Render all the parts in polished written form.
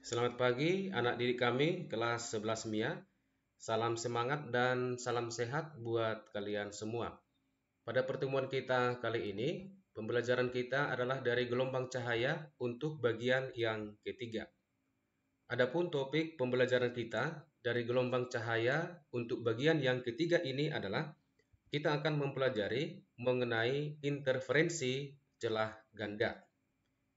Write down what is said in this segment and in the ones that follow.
Selamat pagi anak didik kami kelas 11 MIA. Salam semangat dan salam sehat buat kalian semua. Pada pertemuan kita kali ini, pembelajaran kita adalah dari gelombang cahaya untuk bagian yang ketiga. Adapun topik pembelajaran kita dari gelombang cahaya untuk bagian yang ketiga ini adalah kita akan mempelajari mengenai interferensi celah ganda.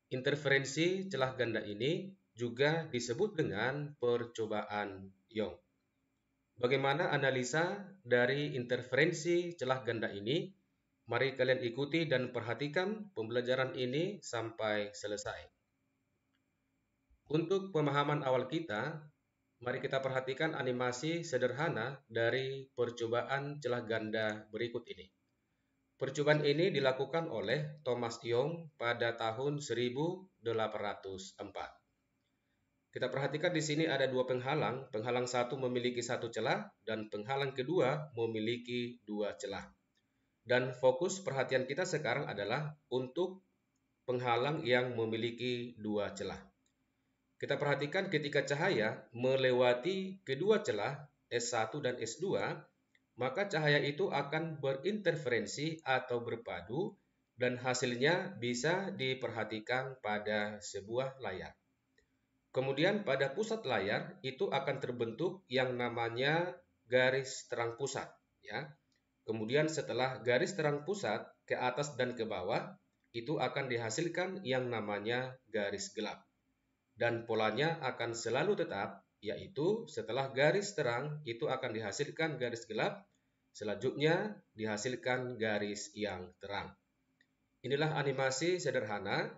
Interferensi celah ganda ini juga disebut dengan percobaan Young. Bagaimana analisa dari interferensi celah ganda ini? Mari kalian ikuti dan perhatikan pembelajaran ini sampai selesai. Untuk pemahaman awal kita, mari kita perhatikan animasi sederhana dari percobaan celah ganda berikut ini. Percobaan ini dilakukan oleh Thomas Young pada tahun 1804. Kita perhatikan di sini ada dua penghalang. Penghalang satu memiliki satu celah dan penghalang kedua memiliki dua celah. Dan fokus perhatian kita sekarang adalah untuk penghalang yang memiliki dua celah. Kita perhatikan ketika cahaya melewati kedua celah S1 dan S2, maka cahaya itu akan berinterferensi atau berpadu dan hasilnya bisa diperhatikan pada sebuah layar. Kemudian pada pusat layar itu akan terbentuk yang namanya garis terang pusat, ya. Kemudian setelah garis terang pusat ke atas dan ke bawah itu akan dihasilkan yang namanya garis gelap. Dan polanya akan selalu tetap, yaitu setelah garis terang itu akan dihasilkan garis gelap, selanjutnya dihasilkan garis yang terang. Inilah animasi sederhana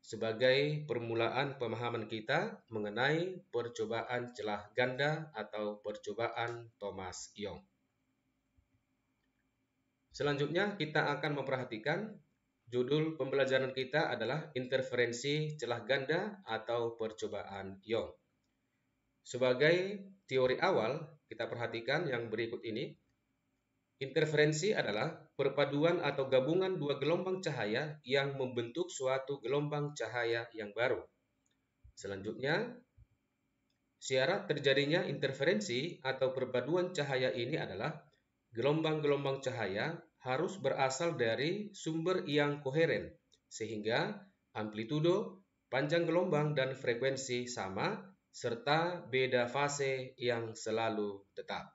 sebagai permulaan pemahaman kita mengenai percobaan celah ganda atau percobaan Thomas Young. Selanjutnya kita akan memperhatikan judul pembelajaran kita adalah interferensi celah ganda atau percobaan Young. Sebagai teori awal, kita perhatikan yang berikut ini. Interferensi adalah perpaduan atau gabungan dua gelombang cahaya yang membentuk suatu gelombang cahaya yang baru. Selanjutnya, syarat terjadinya interferensi atau perpaduan cahaya ini adalah gelombang-gelombang cahaya harus berasal dari sumber yang koheren, sehingga amplitudo, panjang gelombang, dan frekuensi sama, serta beda fase yang selalu tetap.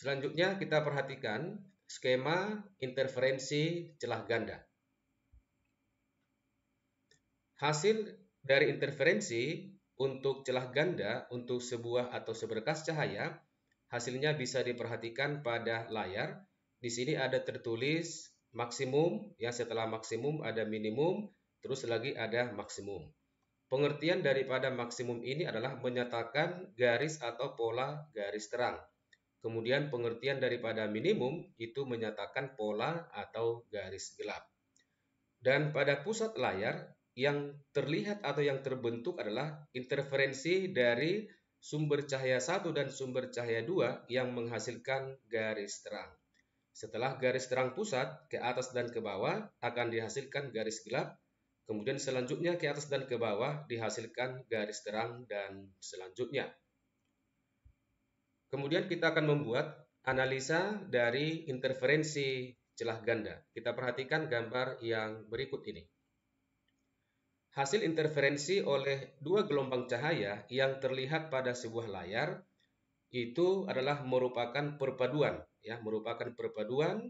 Selanjutnya kita perhatikan skema interferensi celah ganda. Hasil dari interferensi untuk celah ganda untuk sebuah atau seberkas cahaya, hasilnya bisa diperhatikan pada layar. Di sini ada tertulis maksimum, ya, setelah maksimum ada minimum, terus lagi ada maksimum. Pengertian daripada maksimum ini adalah menyatakan garis atau pola garis terang. Kemudian pengertian daripada minimum itu menyatakan pola atau garis gelap. Dan pada pusat layar yang terlihat atau yang terbentuk adalah interferensi dari sumber cahaya 1 dan sumber cahaya 2 yang menghasilkan garis terang. Setelah garis terang pusat ke atas dan ke bawah akan dihasilkan garis gelap. Kemudian selanjutnya ke atas dan ke bawah dihasilkan garis terang dan selanjutnya. Kemudian kita akan membuat analisa dari interferensi celah ganda. Kita perhatikan gambar yang berikut ini. Hasil interferensi oleh dua gelombang cahaya yang terlihat pada sebuah layar itu adalah merupakan perpaduan, ya, merupakan perpaduan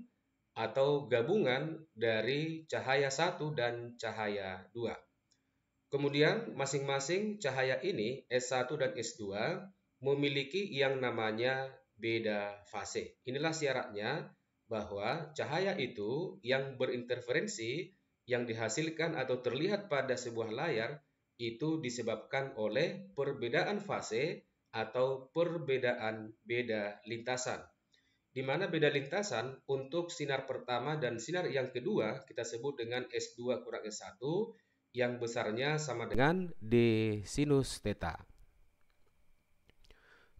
atau gabungan dari cahaya 1 dan cahaya 2. Kemudian masing-masing cahaya ini S1 dan S2 memiliki yang namanya beda fase. Inilah syaratnya bahwa cahaya itu yang berinterferensi yang dihasilkan atau terlihat pada sebuah layar itu disebabkan oleh perbedaan fase atau perbedaan beda lintasan. Di mana beda lintasan untuk sinar pertama dan sinar yang kedua kita sebut dengan S2 kurang S1 yang besarnya sama dengan D sinus theta.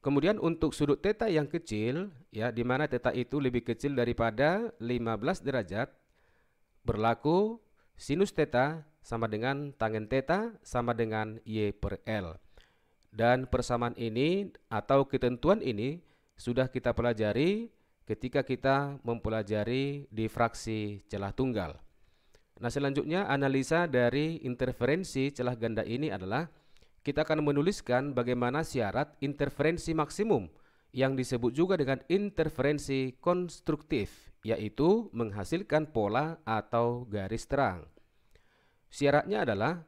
Kemudian untuk sudut theta yang kecil, ya, di mana theta itu lebih kecil daripada 15 derajat, berlaku sinus theta sama dengan tangen theta sama dengan Y per L. Dan persamaan ini atau ketentuan ini sudah kita pelajari ketika kita mempelajari difraksi celah tunggal. Nah, selanjutnya analisa dari interferensi celah ganda ini adalah kita akan menuliskan bagaimana syarat interferensi maksimum yang disebut juga dengan interferensi konstruktif, yaitu menghasilkan pola atau garis terang. Syaratnya adalah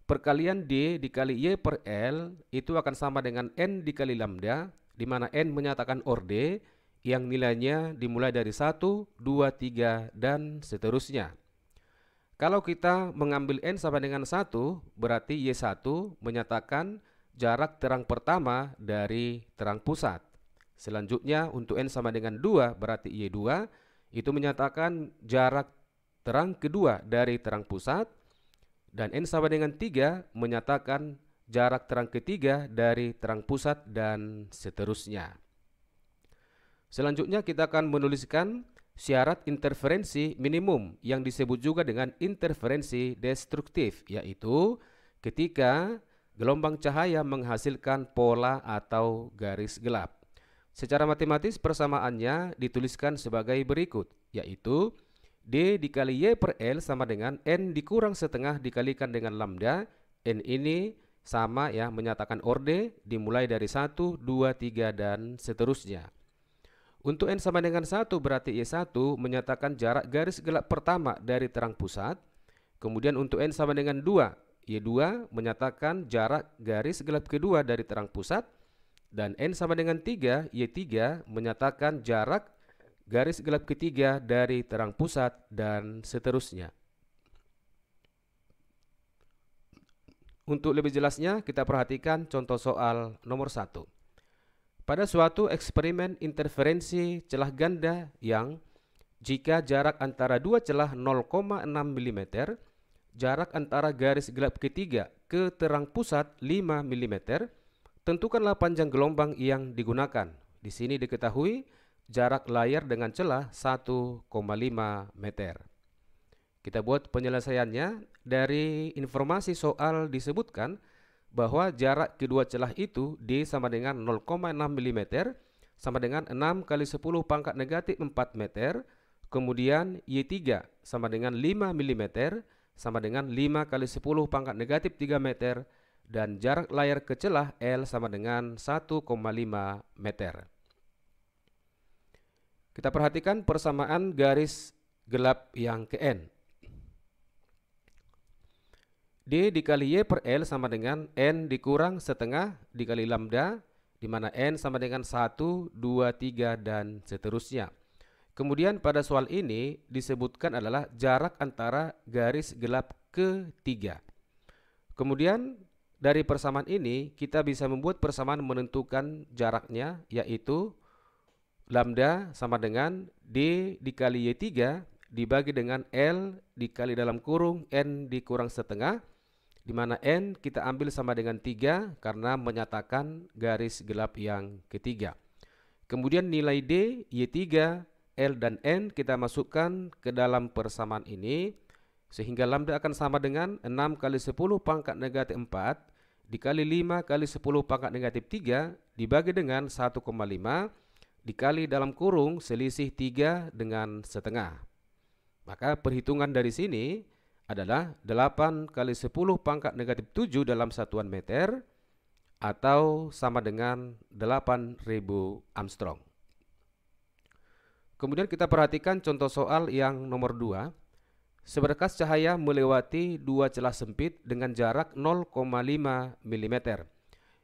perkalian D dikali Y per L itu akan sama dengan N dikali lambda, di mana N menyatakan orde yang nilainya dimulai dari 1, 2, 3, dan seterusnya. Kalau kita mengambil N sama dengan 1, berarti Y1 menyatakan jarak terang pertama dari terang pusat. Selanjutnya untuk N sama dengan 2, berarti Y2 itu menyatakan jarak terang kedua dari terang pusat. Dan N sama dengan 3 menyatakan jarak terang ketiga dari terang pusat dan seterusnya. Selanjutnya kita akan menuliskan syarat interferensi minimum yang disebut juga dengan interferensi destruktif, yaitu ketika gelombang cahaya menghasilkan pola atau garis gelap. Secara matematis persamaannya dituliskan sebagai berikut, yaitu D dikali Y per L sama dengan N dikurang setengah dikalikan dengan lambda. N ini sama ya, menyatakan orde dimulai dari 1, 2, 3, dan seterusnya. Untuk N sama dengan 1 berarti Y1 menyatakan jarak garis gelap pertama dari terang pusat. Kemudian untuk N sama dengan 2, Y2 menyatakan jarak garis gelap kedua dari terang pusat. Dan N sama dengan 3, Y3 menyatakan jarak garis gelap ketiga dari terang pusat dan seterusnya. Untuk lebih jelasnya kita perhatikan contoh soal nomor 1. Pada suatu eksperimen interferensi celah ganda yang jika jarak antara dua celah 0,6 mm, jarak antara garis gelap ketiga ke terang pusat 5 mm, tentukanlah panjang gelombang yang digunakan. Di sini diketahui jarak layar dengan celah 1,5 meter. Kita buat penyelesaiannya. Dari informasi soal disebutkan bahwa jarak kedua celah itu D sama dengan 0,6 mm sama dengan 6 kali 10 pangkat negatif 4 meter. Kemudian Y3 sama dengan 5 mm sama dengan 5 kali 10 pangkat negatif 3 meter. Dan jarak layar ke celah L sama dengan 1,5 meter. Kita perhatikan persamaan garis gelap yang ke N. D dikali Y per L sama dengan N dikurang setengah dikali lambda, di mana N sama dengan 1, 2, 3, dan seterusnya. Kemudian pada soal ini disebutkan adalah jarak antara garis gelap ketiga. Kemudian dari persamaan ini kita bisa membuat persamaan menentukan jaraknya, yaitu lambda sama dengan D dikali Y3 dibagi dengan L dikali dalam kurung N dikurang setengah, di mana N kita ambil sama dengan 3 karena menyatakan garis gelap yang ketiga. Kemudian nilai D, Y3, L, dan N kita masukkan ke dalam persamaan ini, sehingga lambda akan sama dengan 6 kali 10 pangkat negatif 4 dikali 5 kali 10 pangkat negatif 3 dibagi dengan 1,5 dikali dalam kurung selisih 3 dengan setengah. Maka perhitungan dari sini adalah 8 kali 10 pangkat negatif 7 dalam satuan meter atau sama dengan 8.000 Armstrong. Kemudian kita perhatikan contoh soal yang nomor 2. Seberkas cahaya melewati dua celah sempit dengan jarak 0,5 mm.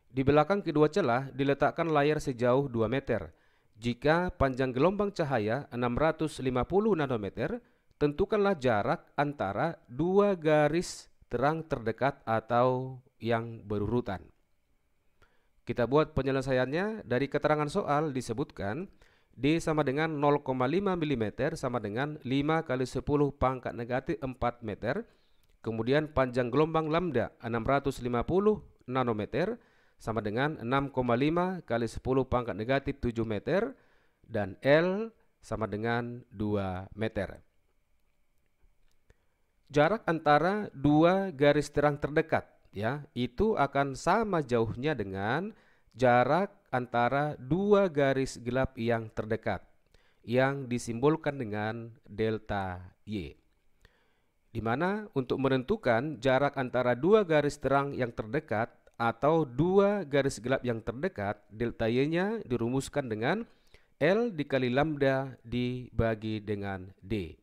Di belakang kedua celah diletakkan layar sejauh 2 meter. Jika panjang gelombang cahaya 650 nanometer, tentukanlah jarak antara dua garis terang terdekat atau yang berurutan. Kita buat penyelesaiannya. Dari keterangan soal disebutkan D sama dengan 0,5 mm sama dengan 5 kali 10 pangkat negatif 4 meter. Kemudian panjang gelombang lambda 650 nanometer sama dengan 6,5 kali 10 pangkat negatif 7 meter. Dan L sama dengan 2 meter. jarak antara dua garis terang terdekat, ya, itu akan sama jauhnya dengan jarak antara dua garis gelap yang terdekat, yang disimbolkan dengan delta Y. Di mana untuk menentukan jarak antara dua garis terang yang terdekat atau dua garis gelap yang terdekat, delta Y-nya dirumuskan dengan L dikali lambda dibagi dengan D.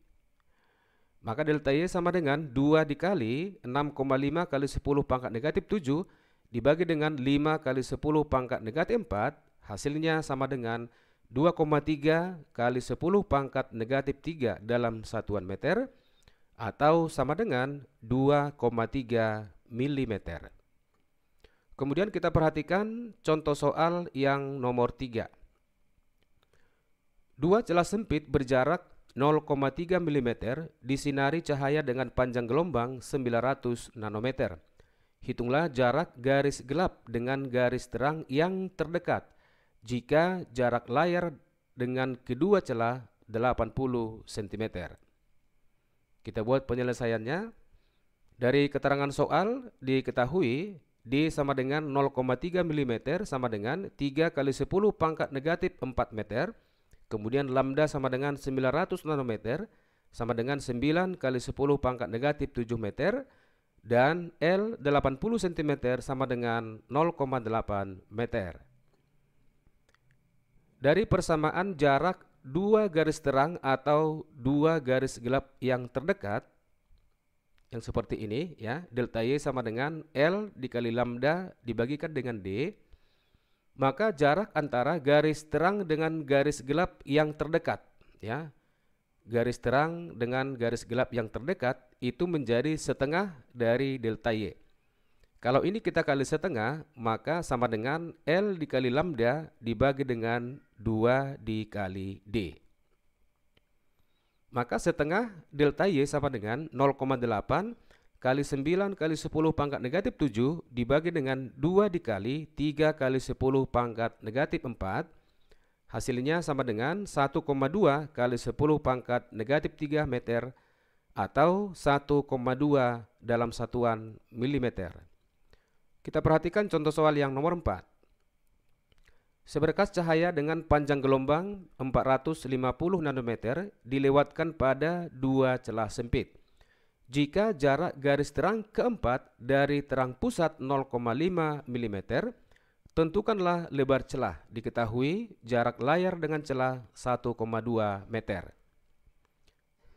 Maka delta Y sama dengan 2 dikali 6,5 kali 10 pangkat negatif 7 dibagi dengan 5 kali 10 pangkat negatif 4, hasilnya sama dengan 2,3 kali 10 pangkat negatif 3 dalam satuan meter, atau sama dengan 2,3 mm. Kemudian kita perhatikan contoh soal yang nomor 3. Dua celah sempit berjarak 0,3 mm disinari cahaya dengan panjang gelombang 900 nanometer. Hitunglah jarak garis gelap dengan garis terang yang terdekat jika jarak layar dengan kedua celah 80 cm. Kita buat penyelesaiannya. Dari keterangan soal diketahui D sama dengan 0,3 mm sama dengan 3 kali 10 pangkat negatif 4 meter. Kemudian lambda sama dengan 900 nanometer sama dengan 9 kali 10 pangkat negatif 7 meter. Dan L 80 cm sama dengan 0,8 meter. Dari persamaan jarak dua garis terang atau dua garis gelap yang terdekat, yang seperti ini ya, delta Y sama dengan L dikali lambda dibagikan dengan D, maka jarak antara garis terang dengan garis gelap yang terdekat, ya, garis terang dengan garis gelap yang terdekat itu menjadi setengah dari delta Y. Kalau ini kita kali setengah, maka sama dengan L dikali lambda dibagi dengan 2 dikali D. Maka setengah delta Y sama dengan 0,8 kali 9 kali 10 pangkat negatif 7 dibagi dengan 2 dikali 3 kali 10 pangkat negatif 4. Hasilnya sama dengan 1,2 kali 10 pangkat negatif 3 meter atau 1,2 dalam satuan milimeter. Kita perhatikan contoh soal yang nomor 4. Seberkas cahaya dengan panjang gelombang 450 nanometer dilewatkan pada dua celah sempit. Jika jarak garis terang keempat dari terang pusat 0,5 mm, tentukanlah lebar celah. Diketahui jarak layar dengan celah 1,2 meter.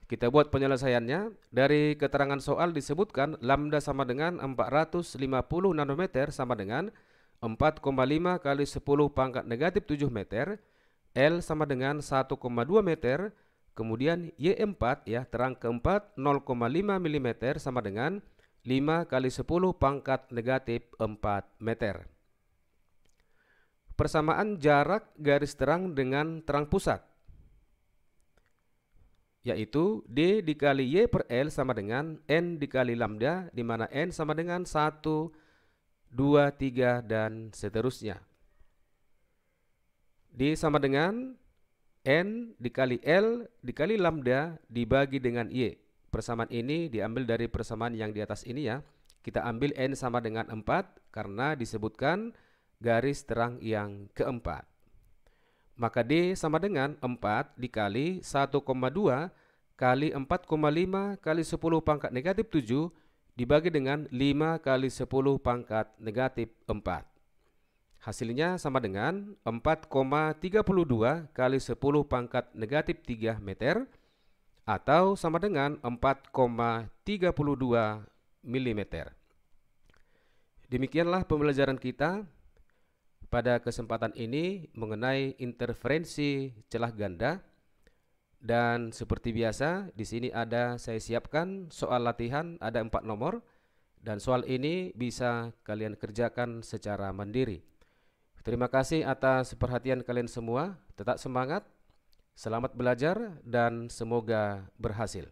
Kita buat penyelesaiannya. Dari keterangan soal disebutkan lambda sama dengan 450 nanometer sama dengan 4,5 kali 10 pangkat negatif 7 meter, L sama dengan 1,2 meter, kemudian Y4 ya, terang keempat 0,5 mm sama dengan 5 kali 10 pangkat negatif 4 meter. Persamaan jarak garis terang dengan terang pusat, yaitu D dikali Y per L sama dengan N dikali lambda, di mana N sama dengan 1, 2, 3, dan seterusnya. D sama dengan N dikali L dikali lambda dibagi dengan Y. Persamaan ini diambil dari persamaan yang di atas ini ya. Kita ambil N sama dengan 4 karena disebutkan garis terang yang keempat. Maka D sama dengan 4 dikali 1,2 kali 4,5 kali 10 pangkat negatif 7 dibagi dengan 5 kali 10 pangkat negatif 4. Hasilnya sama dengan 4,32 kali 10 pangkat negatif 3 meter atau sama dengan 4,32 mm. Demikianlah pembelajaran kita pada kesempatan ini mengenai interferensi celah ganda. Dan seperti biasa, di sini saya siapkan soal latihan, ada 4 nomor, dan soal ini bisa kalian kerjakan secara mandiri. Terima kasih atas perhatian kalian semua. Tetap semangat, selamat belajar, dan semoga berhasil.